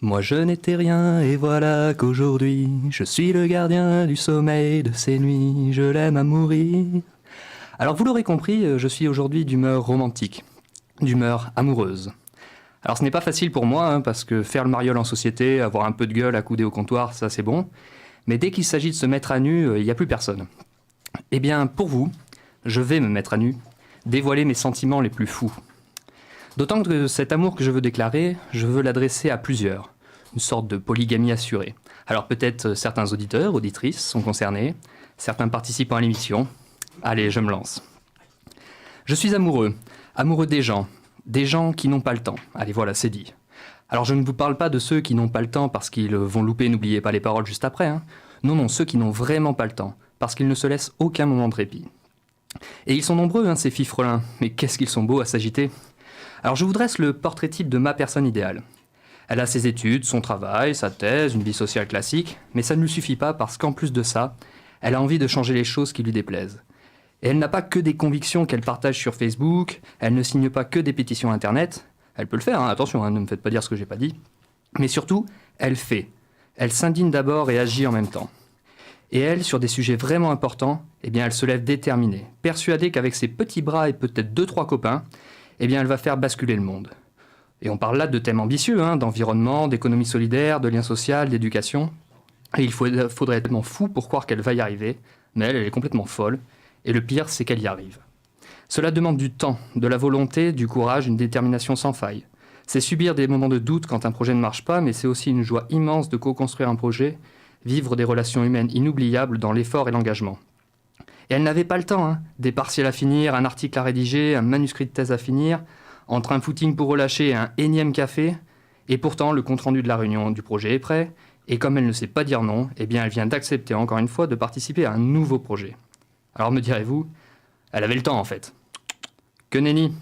Moi je n'étais rien et voilà qu'aujourd'hui je suis le gardien du sommeil de ces nuits, je l'aime à mourir. Alors vous l'aurez compris, je suis aujourd'hui d'humeur romantique, d'humeur amoureuse. Alors ce n'est pas facile pour moi, parce que faire le mariole en société, avoir un peu de gueule, accoudé au comptoir, ça c'est bon. Mais dès qu'il s'agit de se mettre à nu, il n'y a plus personne. Eh bien pour vous, je vais me mettre à nu, dévoiler mes sentiments les plus fous. D'autant que cet amour que je veux déclarer, je veux l'adresser à plusieurs. Une sorte de polygamie assurée. Alors peut-être certains auditeurs, auditrices sont concernés, certains participants à l'émission. Allez, je me lance. Je suis amoureux, amoureux des gens qui n'ont pas le temps. Allez, voilà, c'est dit. Alors je ne vous parle pas de ceux qui n'ont pas le temps parce qu'ils vont louper, n'oubliez pas les paroles juste après. Non, non, ceux qui n'ont vraiment pas le temps, parce qu'ils ne se laissent aucun moment de répit. Et ils sont nombreux, ces fifrelins, mais qu'est-ce qu'ils sont beaux à s'agiter. Alors je vous dresse le portrait type de ma personne idéale. Elle a ses études, son travail, sa thèse, une vie sociale classique, mais ça ne lui suffit pas parce qu'en plus de ça, elle a envie de changer les choses qui lui déplaisent. Et elle n'a pas que des convictions qu'elle partage sur Facebook, elle ne signe pas que des pétitions internet, elle peut le faire, attention, ne me faites pas dire ce que j'ai pas dit, mais surtout, elle fait. Elle s'indigne d'abord et agit en même temps. Et elle, sur des sujets vraiment importants, eh bien elle se lève déterminée, persuadée qu'avec ses petits bras et peut-être 2-3 copains, eh bien elle va faire basculer le monde. Et on parle là de thèmes ambitieux, d'environnement, d'économie solidaire, de lien social, d'éducation. Et il faudrait être tellement fou pour croire qu'elle va y arriver, mais elle est complètement folle, et le pire, c'est qu'elle y arrive. Cela demande du temps, de la volonté, du courage, une détermination sans faille. C'est subir des moments de doute quand un projet ne marche pas, mais c'est aussi une joie immense de co-construire un projet, vivre des relations humaines inoubliables dans l'effort et l'engagement. Et elle n'avait pas le temps, des partiels à finir, un article à rédiger, un manuscrit de thèse à finir, entre un footing pour relâcher et un énième café, et pourtant le compte-rendu de la réunion du projet est prêt, et comme elle ne sait pas dire non, eh bien elle vient d'accepter encore une fois de participer à un nouveau projet. Alors me direz-vous, elle avait le temps en fait. Que nenni.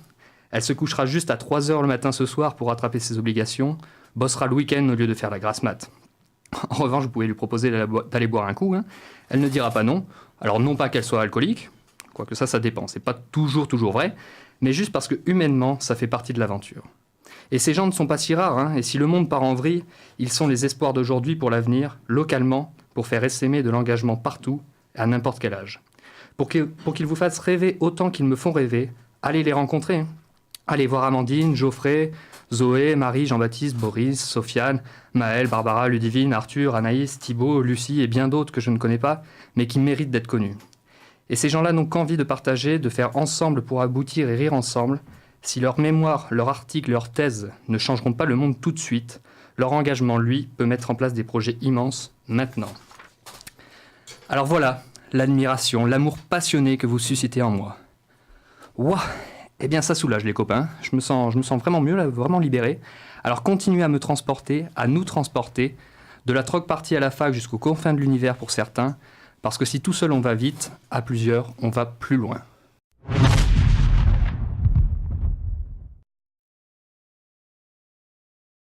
Elle se couchera juste à 3h le matin ce soir pour rattraper ses obligations, bossera le week-end au lieu de faire la grasse mat. En revanche, vous pouvez lui proposer d'aller boire un coup, elle ne dira pas non. Alors non pas qu'elle soit alcoolique, quoique ça dépend, c'est pas toujours vrai, mais juste parce que humainement, ça fait partie de l'aventure. Et ces gens ne sont pas si rares, et si le monde part en vrille, ils sont les espoirs d'aujourd'hui pour l'avenir, localement, pour faire essaimer de l'engagement partout, à n'importe quel âge. Pour qu'ils vous fassent rêver autant qu'ils me font rêver, allez les rencontrer. Allez voir Amandine, Geoffrey, Zoé, Marie, Jean-Baptiste, Boris, Sofiane, Maëlle, Barbara, Ludivine, Arthur, Anaïs, Thibaut, Lucie et bien d'autres que je ne connais pas, mais qui méritent d'être connus. Et ces gens-là n'ont qu'envie de partager, de faire ensemble pour aboutir et rire ensemble. Si leur mémoire, leur article, leur thèse ne changeront pas le monde tout de suite, leur engagement, lui, peut mettre en place des projets immenses maintenant. Alors voilà, l'admiration, l'amour passionné que vous suscitez en moi. Ouah, eh bien ça soulage les copains, je me sens vraiment mieux, là, vraiment libéré. Alors continuez à me transporter, à nous transporter, de la troc partie à la fac jusqu'aux confins de l'univers pour certains, parce que si tout seul on va vite, à plusieurs on va plus loin.